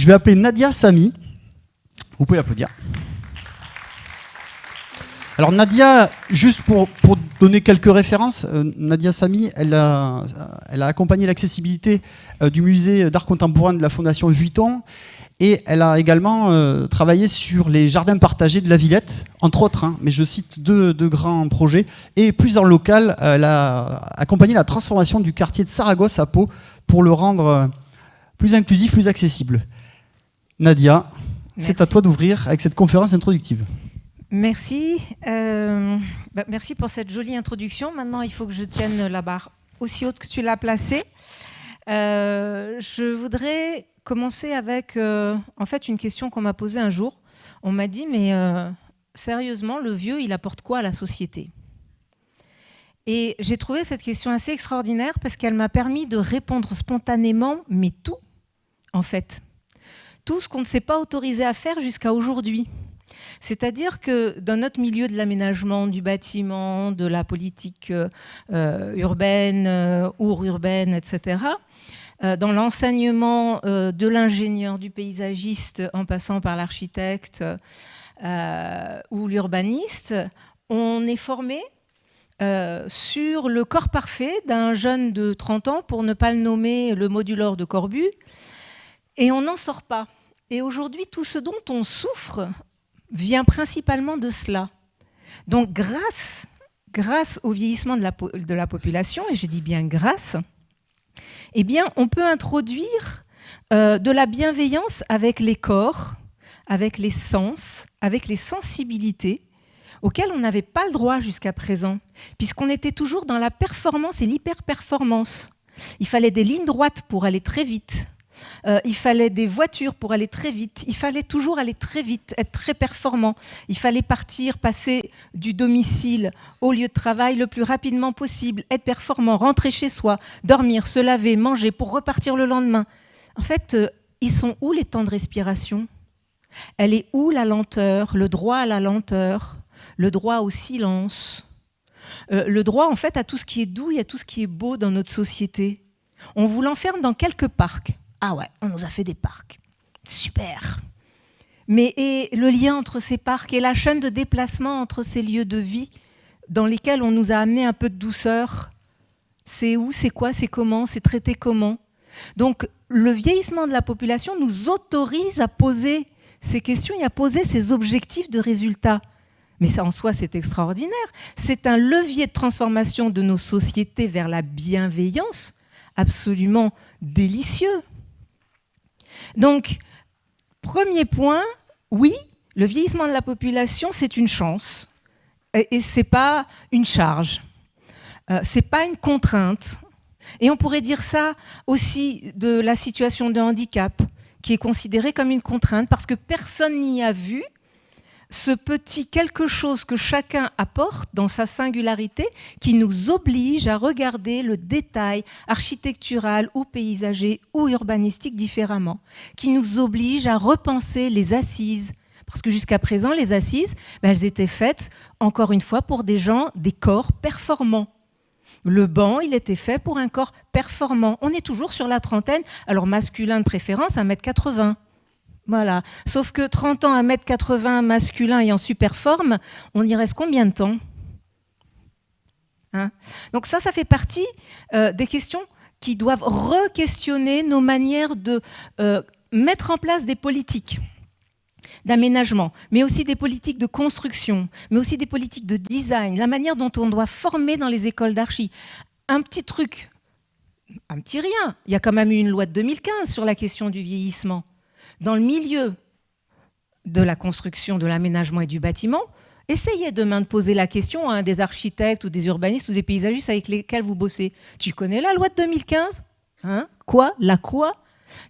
je vais appeler Nadia Samy. Vous pouvez l'applaudir. Alors Nadia, juste pour donner quelques références, Nadia Samy, elle a accompagné l'accessibilité du musée d'art contemporain de la Fondation Vuitton, et elle a également travaillé sur les jardins partagés de la Villette, entre autres, hein, mais je cite deux grands projets. Et plus en local, elle a accompagné la transformation du quartier de Saragosse à Pau pour le rendre plus inclusif, plus accessible. Nadia, c'est à toi d'ouvrir avec cette conférence introductive. Merci. Merci pour cette jolie introduction. Maintenant, il faut que je tienne la barre aussi haute que tu l'as placée. Je voudrais commencer avec en fait une question qu'on m'a posée un jour. On m'a dit, mais sérieusement, le vieux, il apporte quoi à la société ? Et j'ai trouvé cette question assez extraordinaire parce qu'elle m'a permis de répondre spontanément, mais tout, en fait. Tout ce qu'on ne s'est pas autorisé à faire jusqu'à aujourd'hui. C'est-à-dire que dans notre milieu de l'aménagement, du bâtiment, de la politique urbaine, urbaine, etc., dans l'enseignement de l'ingénieur, du paysagiste, en passant par l'architecte ou l'urbaniste, on est formé sur le corps parfait d'un jeune de 30 ans, pour ne pas le nommer le modulor de Corbu, et on n'en sort pas. Et aujourd'hui, tout ce dont on souffre vient principalement de cela. Donc grâce au vieillissement de la population, et je dis bien grâce, eh bien, on peut introduire de la bienveillance avec les corps, avec les sens, avec les sensibilités, auxquelles on n'avait pas le droit jusqu'à présent, puisqu'on était toujours dans la performance et l'hyper-performance. Il fallait des lignes droites pour aller très vite. Il fallait des voitures pour aller très vite. Il fallait toujours aller très vite, être très performant. Il fallait passer du domicile au lieu de travail le plus rapidement possible, être performant, rentrer chez soi, dormir, se laver, manger pour repartir le lendemain. En fait, ils sont où les temps de respiration ? Elle est où la lenteur, le droit à la lenteur, le droit au silence, le droit en fait à tout ce qui est doux et à tout ce qui est beau dans notre société ? On vous l'enferme dans quelques parcs. Ah ouais, on nous a fait des parcs. Super. Mais et le lien entre ces parcs et la chaîne de déplacement entre ces lieux de vie dans lesquels on nous a amené un peu de douceur, c'est où, c'est quoi, c'est comment, c'est traité comment ? Donc le vieillissement de la population nous autorise à poser ces questions et à poser ces objectifs de résultats. Mais ça en soi, c'est extraordinaire. C'est un levier de transformation de nos sociétés vers la bienveillance absolument délicieux. Donc, premier point, oui, le vieillissement de la population, c'est une chance et ce n'est pas une charge, ce n'est pas une contrainte. Et on pourrait dire ça aussi de la situation de handicap, qui est considérée comme une contrainte parce que personne n'y a vu ce petit quelque chose que chacun apporte dans sa singularité qui nous oblige à regarder le détail architectural ou paysager ou urbanistique différemment, qui nous oblige à repenser les assises. Parce que jusqu'à présent, les assises, elles étaient faites, encore une fois, pour des gens, des corps performants. Le banc, il était fait pour un corps performant. On est toujours sur la trentaine, alors masculin de préférence, 1,80 m. Voilà. Sauf que 30 ans, 1,80 m masculin et en super forme, on y reste combien de temps ? Hein ? Donc ça fait partie des questions qui doivent re-questionner nos manières de mettre en place des politiques d'aménagement, mais aussi des politiques de construction, mais aussi des politiques de design, la manière dont on doit former dans les écoles d'archi. Un petit truc, un petit rien, il y a quand même eu une loi de 2015 sur la question du vieillissement. Dans le milieu de la construction, de l'aménagement et du bâtiment, essayez demain de poser la question à un des architectes ou des urbanistes ou des paysagistes avec lesquels vous bossez. Tu connais la loi de 2015 ? Hein ? Quoi ? La quoi ?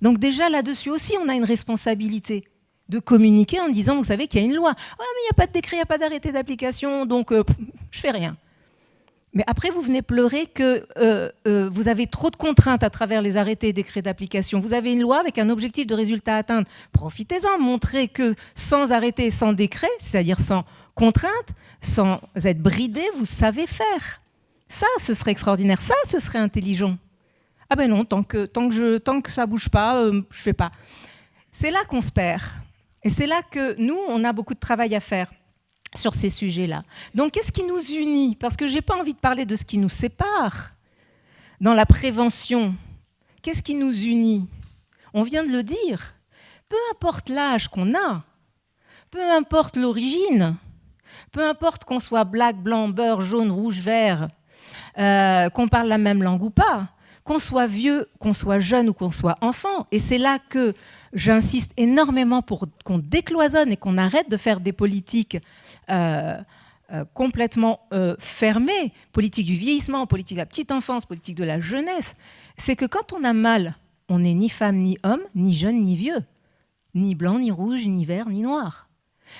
Donc déjà là-dessus aussi, on a une responsabilité de communiquer en disant, vous savez qu'il y a une loi. Ah, mais il n'y a pas de décret, il n'y a pas d'arrêté d'application, donc je fais rien. Mais après, vous venez pleurer que vous avez trop de contraintes à travers les arrêtés et décrets d'application. Vous avez une loi avec un objectif de résultat à atteindre. Profitez-en, montrez que sans arrêté et sans décret, c'est-à-dire sans contrainte, sans être bridé, vous savez faire. Ça, ce serait extraordinaire. Ça, ce serait intelligent. Ah ben non, tant que ça ne bouge pas, je ne fais pas. C'est là qu'on se perd. Et c'est là que nous, on a beaucoup de travail à faire sur ces sujets-là. Donc, qu'est-ce qui nous unit? Parce que je n'ai pas envie de parler de ce qui nous sépare dans la prévention. Qu'est-ce qui nous unit? On vient de le dire. Peu importe l'âge qu'on a, peu importe l'origine, peu importe qu'on soit black, blanc, beurre, jaune, rouge, vert, qu'on parle la même langue ou pas, qu'on soit vieux, qu'on soit jeune ou qu'on soit enfant. Et c'est là que j'insiste énormément pour qu'on décloisonne et qu'on arrête de faire des politiques complètement fermées, politique du vieillissement, politique de la petite enfance, politique de la jeunesse. C'est que quand on a mal, on n'est ni femme, ni homme, ni jeune, ni vieux, ni blanc, ni rouge, ni vert, ni noir.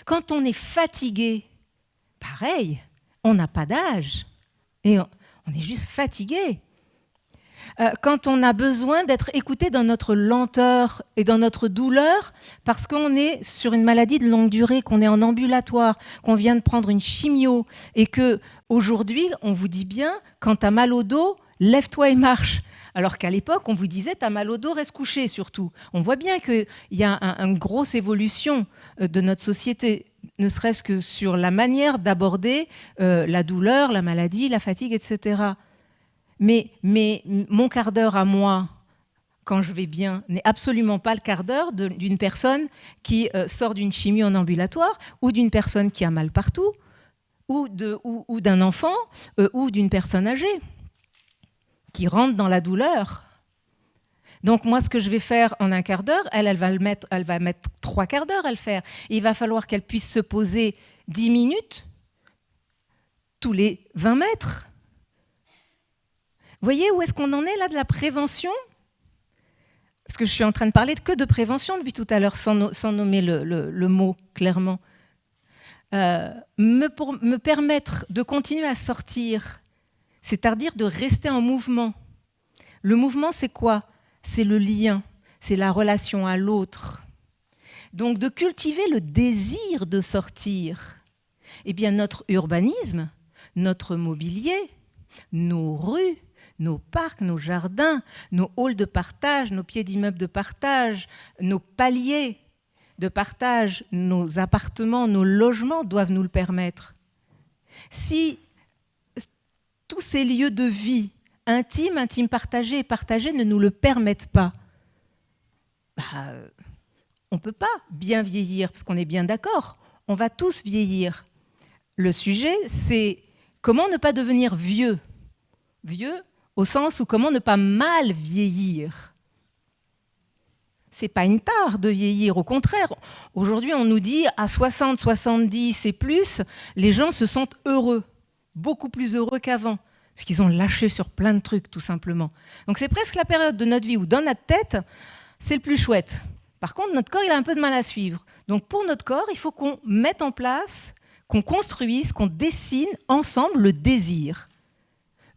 Quand on est fatigué, pareil, on n'a pas d'âge et on est juste fatigué. Quand on a besoin d'être écouté dans notre lenteur et dans notre douleur, parce qu'on est sur une maladie de longue durée, qu'on est en ambulatoire, qu'on vient de prendre une chimio, et qu'aujourd'hui, on vous dit bien, quand tu as mal au dos, lève-toi et marche. Alors qu'à l'époque, on vous disait, tu as mal au dos, reste couché surtout. On voit bien qu'il y a une grosse évolution de notre société, ne serait-ce que sur la manière d'aborder la douleur, la maladie, la fatigue, etc. Mais mon quart d'heure à moi, quand je vais bien, n'est absolument pas le quart d'heure d'une personne qui sort d'une chimie en ambulatoire ou d'une personne qui a mal partout ou d'un enfant ou d'une personne âgée qui rentre dans la douleur. Donc moi, ce que je vais faire en un quart d'heure, elle va mettre 3 quarts d'heure à le faire. Et il va falloir qu'elle puisse se poser 10 minutes tous les 20 mètres. Vous voyez où est-ce qu'on en est là de la prévention? Parce que je suis en train de parler que de prévention depuis tout à l'heure, sans nommer le mot clairement. Me permettre de continuer à sortir, c'est-à-dire de rester en mouvement. Le mouvement, c'est quoi? C'est le lien, c'est la relation à l'autre. Donc de cultiver le désir de sortir. Eh bien notre urbanisme, notre mobilier, nos rues, nos parcs, nos jardins, nos halls de partage, nos pieds d'immeubles de partage, nos paliers de partage, nos appartements, nos logements doivent nous le permettre. Si tous ces lieux de vie intimes, partagés et partagés ne nous le permettent pas, on ne peut pas bien vieillir, parce qu'on est bien d'accord, on va tous vieillir. Le sujet, c'est comment ne pas devenir vieux. Vieux au sens où comment ne pas mal vieillir. C'est pas une tare de vieillir, au contraire. Aujourd'hui, on nous dit à 60, 70 et plus, les gens se sentent heureux, beaucoup plus heureux qu'avant, parce qu'ils ont lâché sur plein de trucs, tout simplement. Donc c'est presque la période de notre vie où, dans notre tête, c'est le plus chouette. Par contre, notre corps, il a un peu de mal à suivre. Donc pour notre corps, il faut qu'on mette en place, qu'on construise, qu'on dessine ensemble le désir.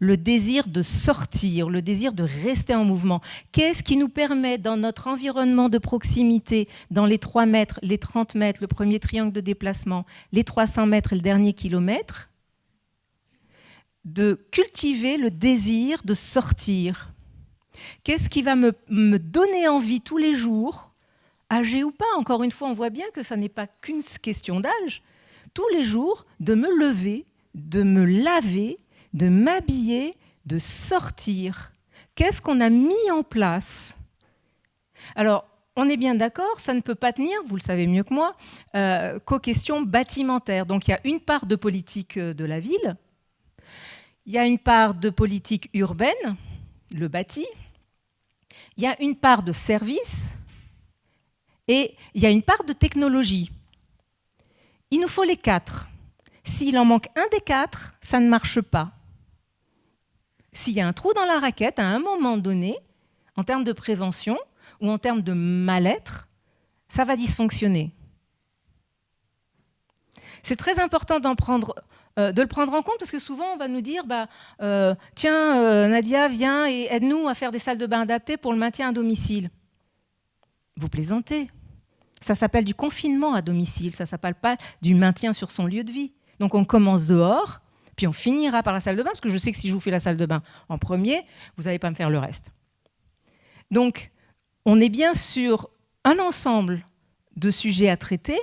Le désir de sortir, le désir de rester en mouvement. Qu'est-ce qui nous permet, dans notre environnement de proximité, dans les 3 mètres, les 30 mètres, le premier triangle de déplacement, les 300 mètres et le dernier kilomètre, de cultiver le désir de sortir? Qu'est-ce qui va me donner envie tous les jours, âgé ou pas? Encore une fois, on voit bien que ça n'est pas qu'une question d'âge. Tous les jours, de me lever, de me laver, de m'habiller, de sortir. Qu'est-ce qu'on a mis en place? Alors, on est bien d'accord, ça ne peut pas tenir, vous le savez mieux que moi, qu'aux questions bâtimentaires. Donc, il y a une part de politique de la ville, il y a une part de politique urbaine, le bâti, il y a une part de service et il y a une part de technologie. Il nous faut les 4. S'il en manque un des 4, ça ne marche pas. S'il y a un trou dans la raquette, à un moment donné, en termes de prévention ou en termes de mal-être, ça va dysfonctionner. C'est très important de le prendre en compte parce que souvent on va nous dire tiens, Nadia, viens et aide-nous à faire des salles de bain adaptées pour le maintien à domicile. Vous plaisantez. Ça s'appelle du confinement à domicile, ça ne s'appelle pas du maintien sur son lieu de vie. Donc on commence dehors, puis on finira par la salle de bain, parce que je sais que si je vous fais la salle de bain en premier, vous n'allez pas me faire le reste. Donc, on est bien sur un ensemble de sujets à traiter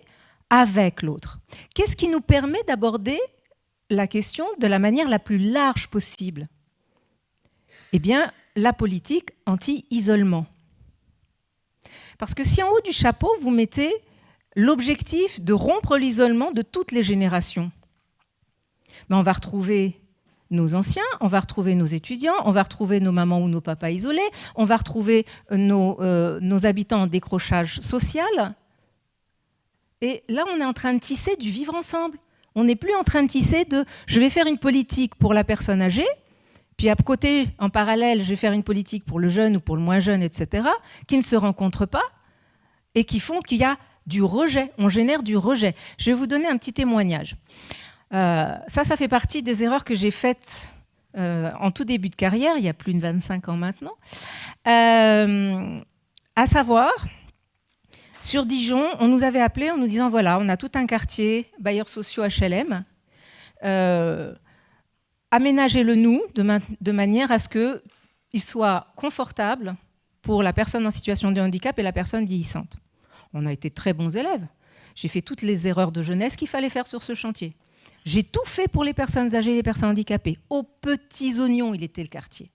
avec l'autre. Qu'est-ce qui nous permet d'aborder la question de la manière la plus large possible? Eh bien, la politique anti-isolement. Parce que si en haut du chapeau, vous mettez l'objectif de rompre l'isolement de toutes les générations, ben on va retrouver nos anciens, on va retrouver nos étudiants, on va retrouver nos mamans ou nos papas isolés, on va retrouver nos habitants en décrochage social. Et là, on est en train de tisser du vivre ensemble. On n'est plus en train de tisser de « je vais faire une politique pour la personne âgée », puis à côté, en parallèle, je vais faire une politique pour le jeune ou pour le moins jeune, etc., qui ne se rencontrent pas et qui font qu'il y a du rejet. On génère du rejet. Je vais vous donner un petit témoignage. Ça fait partie des erreurs que j'ai faites en tout début de carrière, il y a plus de 25 ans maintenant. À savoir, sur Dijon, on nous avait appelés en nous disant, voilà, on a tout un quartier, bailleurs sociaux HLM, aménagez-le nous de manière à ce qu'il soit confortable pour la personne en situation de handicap et la personne vieillissante. On a été très bons élèves. J'ai fait toutes les erreurs de jeunesse qu'il fallait faire sur ce chantier. J'ai tout fait pour les personnes âgées et les personnes handicapées. Aux petits oignons, il était le quartier.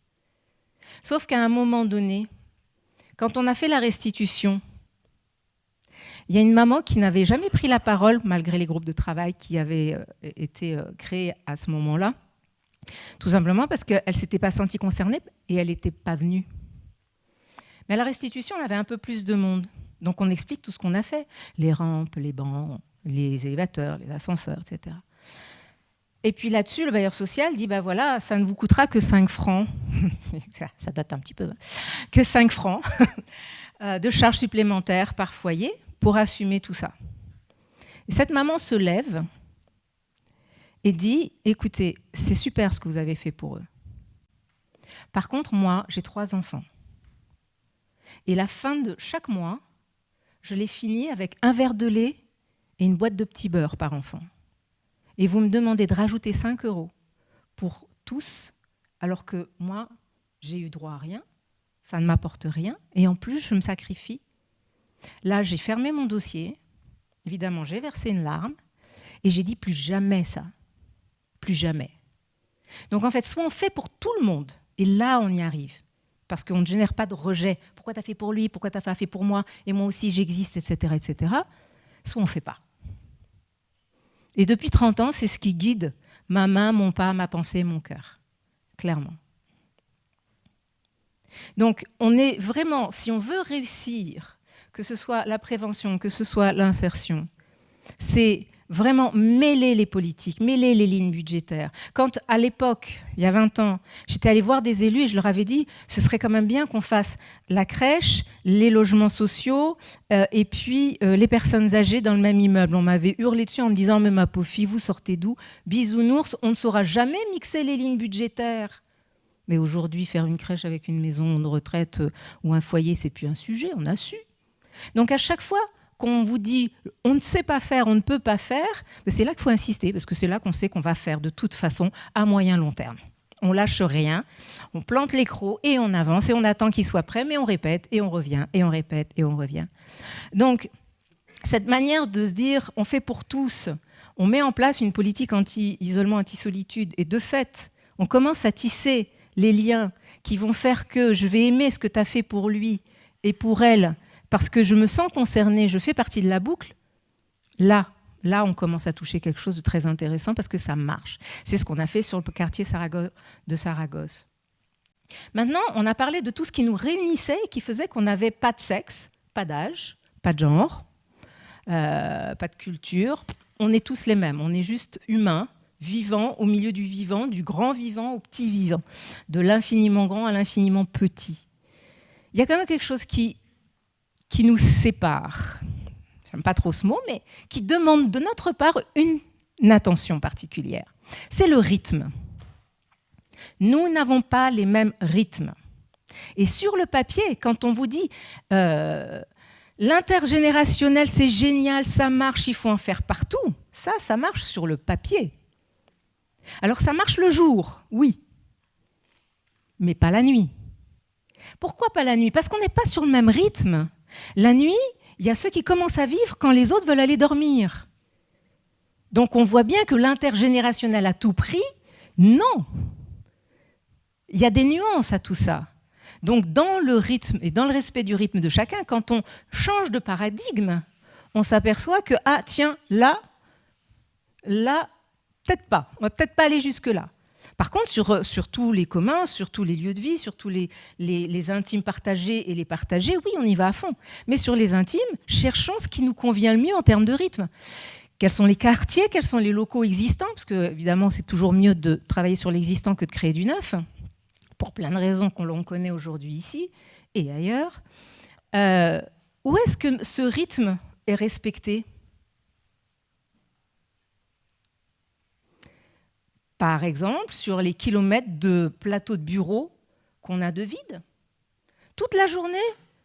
Sauf qu'à un moment donné, quand on a fait la restitution, il y a une maman qui n'avait jamais pris la parole, malgré les groupes de travail qui avaient été créés à ce moment-là, tout simplement parce qu'elle ne s'était pas sentie concernée et elle n'était pas venue. Mais à la restitution, on avait un peu plus de monde. Donc on explique tout ce qu'on a fait. Les rampes, les bancs, les élévateurs, les ascenseurs, etc. Et puis là-dessus, le bailleur social dit, bah voilà, ça ne vous coûtera que 5 francs. Ça date un petit peu. Que 5 francs de charges supplémentaires par foyer pour assumer tout ça. Et cette maman se lève et dit, écoutez, c'est super ce que vous avez fait pour eux. Par contre, moi, j'ai 3 enfants. Et la fin de chaque mois, je les finis avec un verre de lait et une boîte de petits beurre par enfant. Et vous me demandez de rajouter 5 € pour tous, alors que moi, j'ai eu droit à rien, ça ne m'apporte rien, et en plus, je me sacrifie. Là, j'ai fermé mon dossier, évidemment, j'ai versé une larme, et j'ai dit plus jamais ça. Plus jamais. Donc en fait, soit on fait pour tout le monde, et là on y arrive, parce qu'on ne génère pas de rejet. Pourquoi tu as fait pour lui? Pourquoi tu n'as pas fait pour moi? Et moi aussi j'existe, etc., etc. Soit on ne fait pas. Et depuis 30 ans, c'est ce qui guide ma main, mon pas, ma pensée, mon cœur. Clairement. Donc on est vraiment, si on veut réussir, que ce soit la prévention, que ce soit l'insertion, c'est vraiment mêler les politiques, mêler les lignes budgétaires. Quand, à l'époque, il y a 20 ans, j'étais allée voir des élus et je leur avais dit ce serait quand même bien qu'on fasse la crèche, les logements sociaux et puis les personnes âgées dans le même immeuble. On m'avait hurlé dessus en me disant « Mais ma pauvre fille, vous sortez d'où? Bisounours, on ne saura jamais mixer les lignes budgétaires. » Mais aujourd'hui, faire une crèche avec une maison de retraite ou un foyer, c'est plus un sujet, on a su. Donc à chaque fois qu'on vous dit on ne sait pas faire, on ne peut pas faire, c'est là qu'il faut insister, parce que c'est là qu'on sait qu'on va faire de toute façon à moyen long terme. On lâche rien, on plante les crocs et on avance et on attend qu'ils soient prêts, mais on répète et on revient et on répète et on revient. Donc cette manière de se dire on fait pour tous, on met en place une politique anti-isolement, anti-solitude, et de fait, on commence à tisser les liens qui vont faire que je vais aimer ce que tu as fait pour lui et pour elle, parce que je me sens concernée, je fais partie de la boucle, là, on commence à toucher quelque chose de très intéressant parce que ça marche. C'est ce qu'on a fait sur le quartier de Saragosse. Maintenant, on a parlé de tout ce qui nous réunissait et qui faisait qu'on n'avait pas de sexe, pas d'âge, pas de genre, pas de culture. On est tous les mêmes, on est juste humains, vivants au milieu du vivant, du grand vivant au petit vivant, de l'infiniment grand à l'infiniment petit. Il y a quand même quelque chose qui nous sépare, j'aime pas trop ce mot, mais qui demande de notre part une attention particulière. C'est le rythme. Nous n'avons pas les mêmes rythmes. Et sur le papier, quand on vous dit l'intergénérationnel, c'est génial, ça marche, il faut en faire partout, ça marche sur le papier. Alors ça marche le jour, oui, mais pas la nuit. Pourquoi pas la nuit? Parce qu'on n'est pas sur le même rythme. La nuit, il y a ceux qui commencent à vivre quand les autres veulent aller dormir. Donc on voit bien que l'intergénérationnel à tout prix, non. Il y a des nuances à tout ça. Donc dans le rythme et dans le respect du rythme de chacun, quand on change de paradigme, on s'aperçoit que, ah tiens, là, peut-être pas. On va peut-être pas aller jusque-là. Par contre, sur tous les communs, sur tous les lieux de vie, sur tous les intimes partagés et les partagés, oui, on y va à fond. Mais sur les intimes, cherchons ce qui nous convient le mieux en termes de rythme. Quels sont les quartiers, quels sont les locaux existants? Parce que, évidemment, c'est toujours mieux de travailler sur l'existant que de créer du neuf, pour plein de raisons qu'on l'on connaît aujourd'hui ici et ailleurs. Où est-ce que ce rythme est respecté? Par exemple, sur les kilomètres de plateaux de bureaux qu'on a de vide. Toute la journée,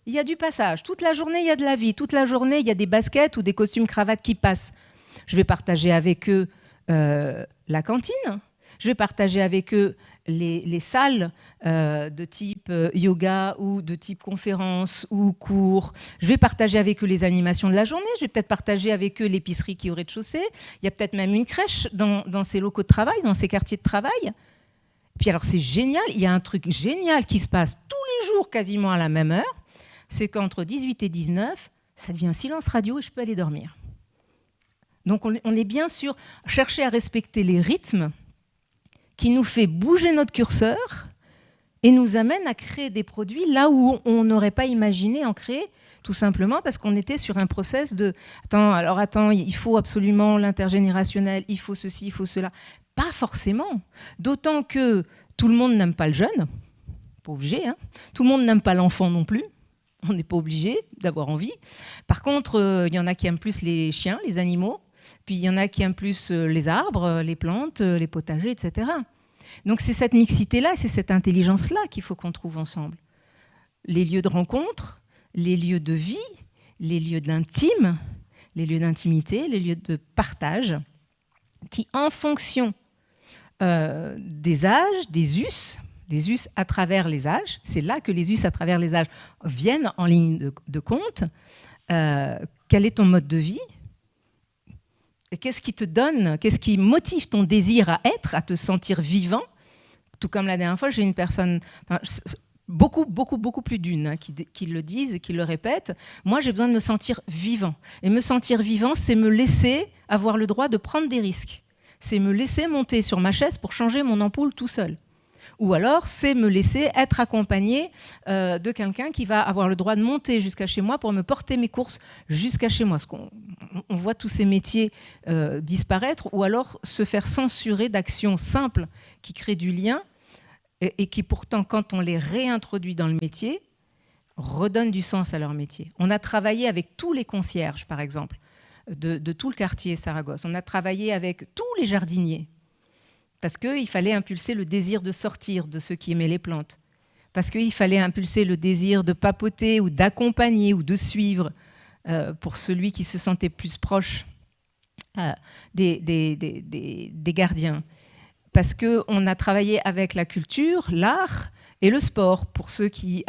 il y a du passage. Toute la journée, il y a de la vie. Toute la journée, il y a des baskets ou des costumes cravates qui passent. Je vais partager avec eux la cantine. Je vais partager avec eux les salles de type yoga ou de type conférence ou cours. Je vais partager avec eux les animations de la journée. Je vais peut-être partager avec eux l'épicerie qui est au rez-de-chaussée. Il y a peut-être même une crèche dans ces locaux de travail, dans ces quartiers de travail. Puis alors c'est génial, il y a un truc génial qui se passe tous les jours quasiment à la même heure. C'est qu'entre 18 et 19, ça devient un silence radio et je peux aller dormir. Donc on est bien sûr chercher à respecter les rythmes qui nous fait bouger notre curseur et nous amène à créer des produits là où on n'aurait pas imaginé en créer, tout simplement parce qu'on était sur un process de « attends, il faut absolument l'intergénérationnel, il faut ceci, il faut cela ». Pas forcément. D'autant que tout le monde n'aime pas le jeune, pas obligé, hein. Tout le monde n'aime pas l'enfant non plus. On n'est pas obligé d'avoir envie. Par contre, il y en a qui aiment plus les chiens, les animaux. Puis il y en a qui aiment plus les arbres, les plantes, les potagers, etc. Donc c'est cette mixité-là, c'est cette intelligence-là qu'il faut qu'on trouve ensemble. Les lieux de rencontre, les lieux de vie, les lieux d'intime, les lieux d'intimité, les lieux de partage, qui en fonction des âges, des us à travers les âges, c'est là que les us à travers les âges viennent en ligne de compte. Quel est ton mode de vie ? Et qu'est-ce qui te donne, qu'est-ce qui motive ton désir à être, à te sentir vivant? Tout comme la dernière fois, j'ai une personne, beaucoup plus d'une, hein, qui le disent et qui le répètent. Moi, j'ai besoin de me sentir vivant. Et me sentir vivant, c'est me laisser avoir le droit de prendre des risques. C'est me laisser monter sur ma chaise pour changer mon ampoule tout seul. Ou alors, c'est me laisser être accompagné de quelqu'un qui va avoir le droit de monter jusqu'à chez moi pour me porter mes courses jusqu'à chez moi. On voit tous ces métiers disparaître ou alors se faire censurer d'actions simples qui créent du lien et qui pourtant, quand on les réintroduit dans le métier, redonnent du sens à leur métier. On a travaillé avec tous les concierges, par exemple, de tout le quartier Saragosse. On a travaillé avec tous les jardiniers. Parce qu'il fallait impulser le désir de sortir de ceux qui aimaient les plantes. Parce qu'il fallait impulser le désir de papoter ou d'accompagner ou de suivre pour celui qui se sentait plus proche des gardiens. Parce qu'on a travaillé avec la culture, l'art et le sport pour ceux qui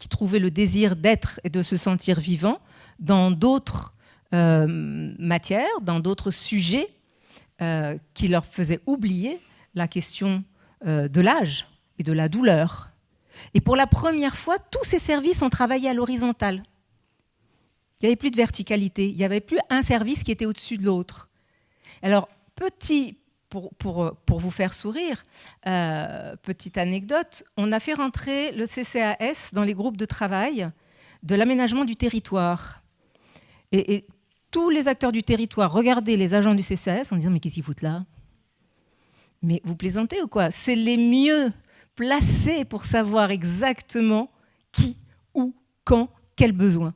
trouvaient le désir d'être et de se sentir vivant dans d'autres matières, dans d'autres sujets qui leur faisait oublier la question de l'âge et de la douleur. Et pour la première fois, tous ces services ont travaillé à l'horizontale. Il n'y avait plus de verticalité, il n'y avait plus un service qui était au-dessus de l'autre. Alors, pour vous faire sourire, petite anecdote, on a fait rentrer le CCAS dans les groupes de travail de l'aménagement du territoire. Et tous les acteurs du territoire regardaient les agents du CCAS en disant « Mais qu'est-ce qu'ils foutent là ?» Mais vous plaisantez ou quoi? C'est les mieux placés pour savoir exactement qui, où, quand, quel besoin,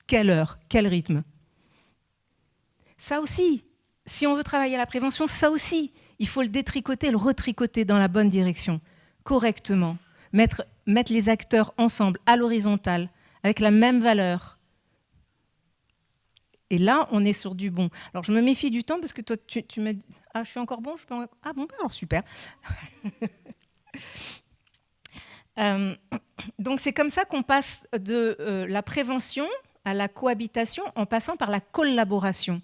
quelle heure, quel rythme. Ça aussi, si on veut travailler à la prévention, ça aussi, il faut le détricoter, le retricoter dans la bonne direction, correctement. Mettre les acteurs ensemble, à l'horizontale, avec la même valeur. Et là, on est sur du bon. Alors, je me méfie du temps parce que toi, tu m'as dit... Ah, je suis encore bon, Ah bon, alors super. Donc, c'est comme ça qu'on passe de la prévention à la cohabitation en passant par la collaboration.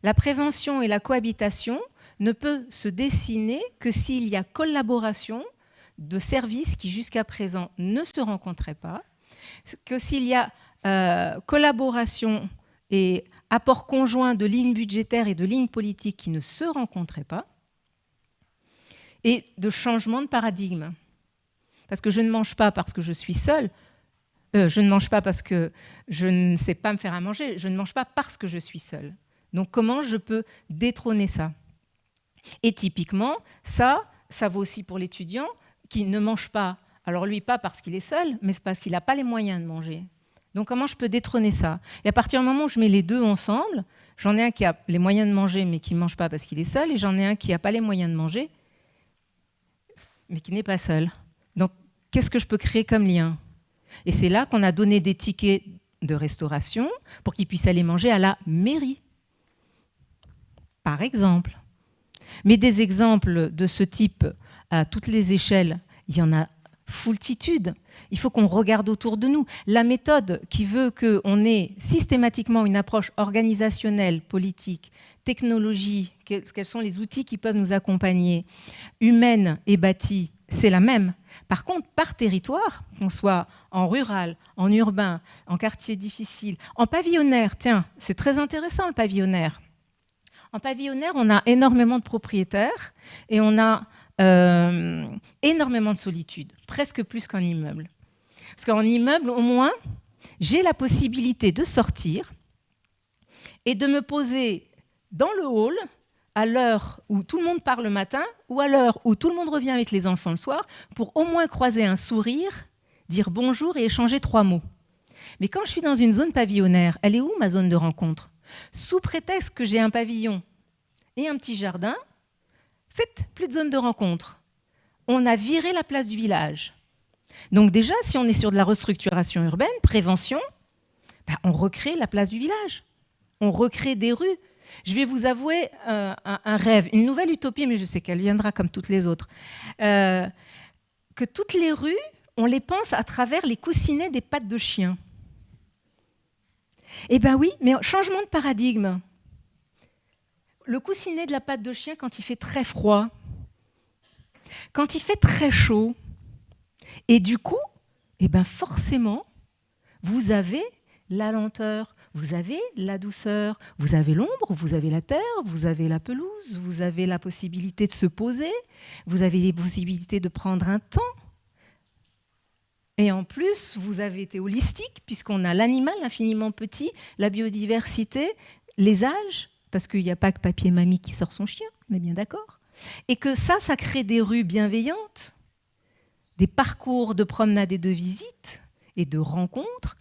La prévention et la cohabitation ne peut se dessiner que s'il y a collaboration de services qui jusqu'à présent ne se rencontraient pas, que s'il y a collaboration et apport conjoint de lignes budgétaires et de lignes politiques qui ne se rencontraient pas, et de changement de paradigme. Parce que je ne mange pas parce que je suis seule, je ne mange pas parce que je ne sais pas me faire à manger, je ne mange pas parce que je suis seule. Donc comment je peux détrôner ça? Et typiquement, ça vaut aussi pour l'étudiant qui ne mange pas. Alors lui, pas parce qu'il est seul, mais c'est parce qu'il n'a pas les moyens de manger. Donc comment je peux détrôner ça? Et à partir du moment où je mets les deux ensemble, j'en ai un qui a les moyens de manger, mais qui ne mange pas parce qu'il est seul, et j'en ai un qui n'a pas les moyens de manger, mais qui n'est pas seul. Donc qu'est-ce que je peux créer comme lien? Et c'est là qu'on a donné des tickets de restauration pour qu'ils puissent aller manger à la mairie, par exemple. Mais des exemples de ce type à toutes les échelles, il y en a foultitude. Il faut qu'on regarde autour de nous. La méthode qui veut qu'on ait systématiquement une approche organisationnelle, politique, technologie, quels sont les outils qui peuvent nous accompagner, humaine et bâtie, c'est la même. Par contre, par territoire, qu'on soit en rural, en urbain, en quartier difficile, en pavillonnaire, tiens, c'est très intéressant le pavillonnaire. En pavillonnaire, on a énormément de propriétaires et on a énormément de solitude, presque plus qu'en immeuble. Parce qu'en immeuble, au moins, j'ai la possibilité de sortir et de me poser dans le hall à l'heure où tout le monde part le matin ou à l'heure où tout le monde revient avec les enfants le soir pour au moins croiser un sourire, dire bonjour et échanger 3 mots. Mais quand je suis dans une zone pavillonnaire, elle est où ma zone de rencontre? Sous prétexte que j'ai un pavillon et un petit jardin, faites plus de zone de rencontre. On a viré la place du village. Donc déjà, si on est sur de la restructuration urbaine, prévention, on recrée la place du village. On recrée des rues. Je vais vous avouer un rêve, une nouvelle utopie, mais je sais qu'elle viendra comme toutes les autres. Que toutes les rues, on les pense à travers les coussinets des pattes de chien. Eh bien oui, mais changement de paradigme. Le coussinet de la patte de chien, quand il fait très froid, quand il fait très chaud, et du coup, eh ben forcément, vous avez la lenteur, vous avez la douceur, vous avez l'ombre, vous avez la terre, vous avez la pelouse, vous avez la possibilité de se poser, vous avez les possibilités de prendre un temps. Et en plus, vous avez été holistique, puisqu'on a l'animal infiniment petit, la biodiversité, les âges, parce qu'il n'y a pas que papier-mamie qui sort son chien, on est bien d'accord. Et que ça crée des rues bienveillantes, des parcours de promenade et de visite et de rencontres,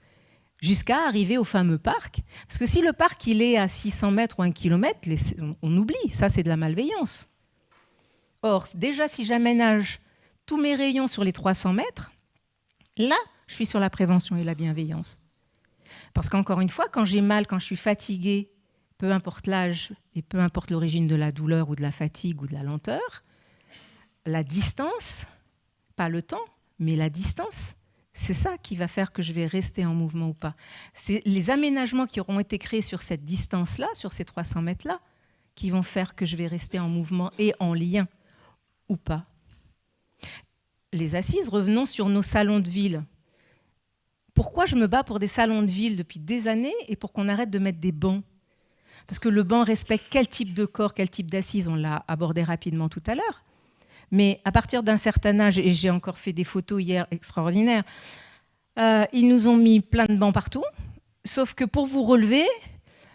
jusqu'à arriver au fameux parc. Parce que si le parc il est à 600 mètres ou 1 kilomètre, on oublie, ça c'est de la malveillance. Or, déjà si j'aménage tous mes rayons sur les 300 mètres, là, je suis sur la prévention et la bienveillance. Parce qu'encore une fois, quand j'ai mal, quand je suis fatiguée, peu importe l'âge et peu importe l'origine de la douleur ou de la fatigue ou de la lenteur, la distance, pas le temps, mais la distance, c'est ça qui va faire que je vais rester en mouvement ou pas. C'est les aménagements qui auront été créés sur cette distance-là, sur ces 300 mètres-là, qui vont faire que je vais rester en mouvement et en lien ou pas. Les assises, revenons sur nos salons de ville. Pourquoi je me bats pour des salons de ville depuis des années et pour qu'on arrête de mettre des bancs? Parce que le banc respecte quel type de corps, quel type d'assises, on l'a abordé rapidement tout à l'heure. Mais à partir d'un certain âge, et j'ai encore fait des photos hier extraordinaires, ils nous ont mis plein de bancs partout, sauf que pour vous relever,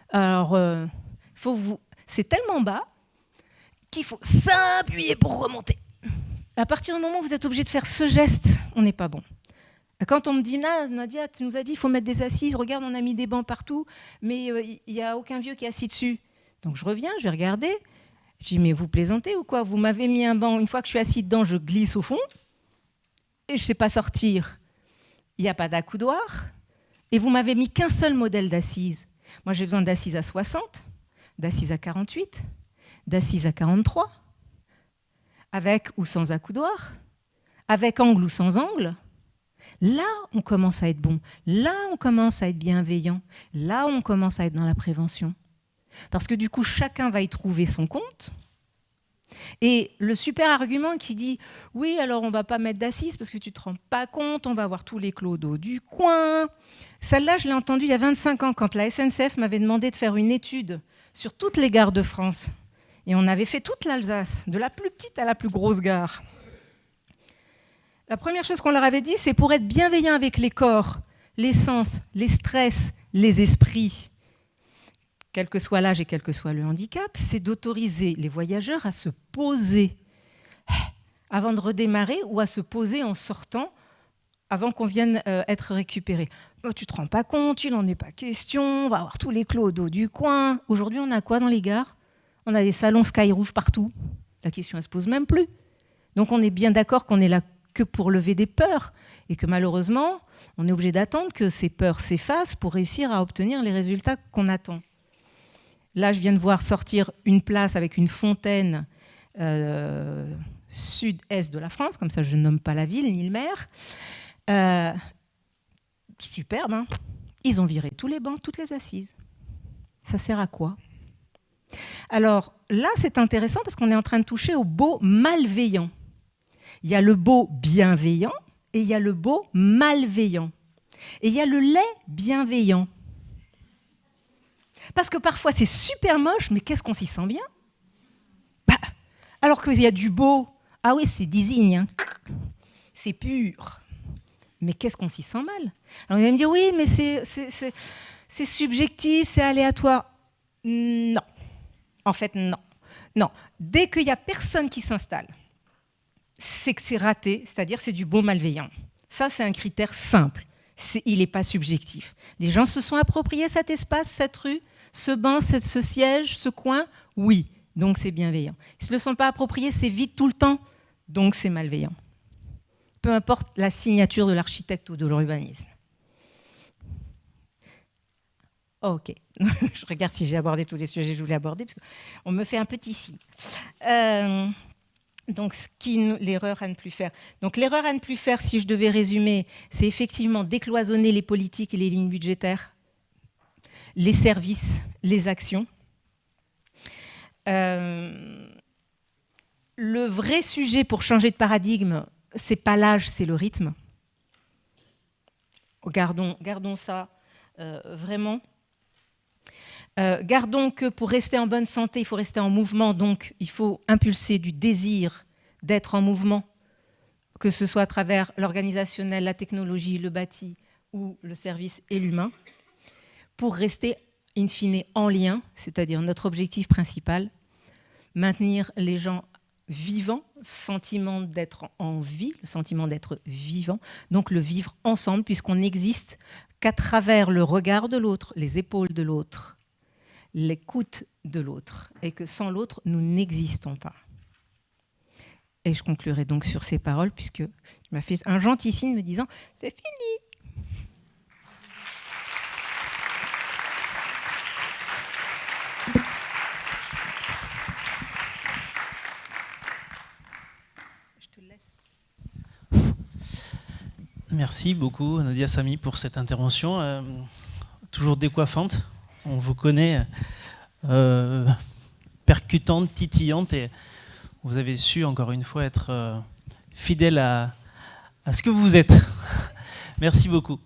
alors, c'est tellement bas qu'il faut s'appuyer pour remonter. À partir du moment où vous êtes obligé de faire ce geste, on n'est pas bon. Quand on me dit, Nadia, tu nous as dit qu'il faut mettre des assises, regarde, on a mis des bancs partout, mais il n'y a aucun vieux qui est assis dessus. Donc je reviens, je vais regarder. Je dis, mais vous plaisantez ou quoi? Vous m'avez mis un banc, une fois que je suis assis dedans, je glisse au fond, et je ne sais pas sortir. Il n'y a pas d'accoudoir, et vous m'avez mis qu'un seul modèle d'assise. Moi, j'ai besoin d'assises à 60, d'assises à 48, d'assises à 43, avec ou sans accoudoir, avec angle ou sans angle. Là, on commence à être bon. Là, on commence à être bienveillant. Là, on commence à être dans la prévention. Parce que du coup, chacun va y trouver son compte. Et le super argument qui dit « Oui, alors on ne va pas mettre d'assises parce que tu ne te rends pas compte, on va avoir tous les clodos du coin. » Celle-là, je l'ai entendue il y a 25 ans quand la SNCF m'avait demandé de faire une étude sur toutes les gares de France. Et on avait fait toute l'Alsace, de la plus petite à la plus grosse gare. La première chose qu'on leur avait dit, c'est pour être bienveillant avec les corps, les sens, les stress, les esprits, quel que soit l'âge et quel que soit le handicap, c'est d'autoriser les voyageurs à se poser avant de redémarrer ou à se poser en sortant avant qu'on vienne être récupéré. Oh, tu ne te rends pas compte, il n'en est pas question, on va avoir tous les clodos du coin. Aujourd'hui, on a quoi dans les gares? On a des salons Sky Rouge partout. La question, elle ne se pose même plus. Donc on est bien d'accord qu'on est là que pour lever des peurs et que malheureusement, on est obligé d'attendre que ces peurs s'effacent pour réussir à obtenir les résultats qu'on attend. Là, je viens de voir sortir une place avec une fontaine sud-est de la France, comme ça je ne nomme pas la ville ni le maire. Superbe, hein? Ils ont viré tous les bancs, toutes les assises. Ça sert à quoi? Alors là, c'est intéressant parce qu'on est en train de toucher au beau malveillant. Il y a le beau bienveillant et il y a le beau malveillant. Et il y a le laid bienveillant. Parce que parfois, c'est super moche, mais qu'est-ce qu'on s'y sent bien? Alors qu'il y a du beau. Ah oui, c'est désigne, hein. C'est pur. Mais qu'est-ce qu'on s'y sent mal? Alors, il va me dire, oui, mais c'est subjectif, c'est aléatoire. Non. En fait, non. Non. Dès qu'il n'y a personne qui s'installe, c'est que c'est raté, c'est-à-dire c'est du beau malveillant. Ça, c'est un critère simple. Il n'est pas subjectif. Les gens se sont appropriés cet espace, cette rue, ce banc, ce siège, ce coin, oui, donc c'est bienveillant. Ils ne se le sont pas appropriés, c'est vide tout le temps, donc c'est malveillant. Peu importe la signature de l'architecte ou de l'urbanisme. Ok, je regarde si j'ai abordé tous les sujets que je voulais aborder, parce qu'on me fait un petit signe. Donc, l'erreur à ne plus faire. Donc, l'erreur à ne plus faire, si je devais résumer, c'est effectivement décloisonner les politiques et les lignes budgétaires, les services, les actions. Le vrai sujet pour changer de paradigme, c'est pas l'âge, c'est le rythme. Gardons ça vraiment. Gardons que pour rester en bonne santé, il faut rester en mouvement, donc il faut impulser du désir d'être en mouvement, que ce soit à travers l'organisationnel, la technologie, le bâti ou le service et l'humain, pour rester in fine en lien, c'est-à-dire notre objectif principal, maintenir les gens vivants, sentiment d'être en vie, le sentiment d'être vivant, donc le vivre ensemble, puisqu'on n'existe qu'à travers le regard de l'autre, les épaules de l'autre, l'écoute de l'autre, et que sans l'autre, nous n'existons pas. Et je conclurai donc sur ces paroles, puisque tu m'as fait un gentil signe me disant « c'est fini ». Je te laisse. Merci beaucoup Nadia Samy pour cette intervention, toujours décoiffante. On vous connaît percutante, titillante, et vous avez su encore une fois être fidèle à ce que vous êtes. Merci beaucoup.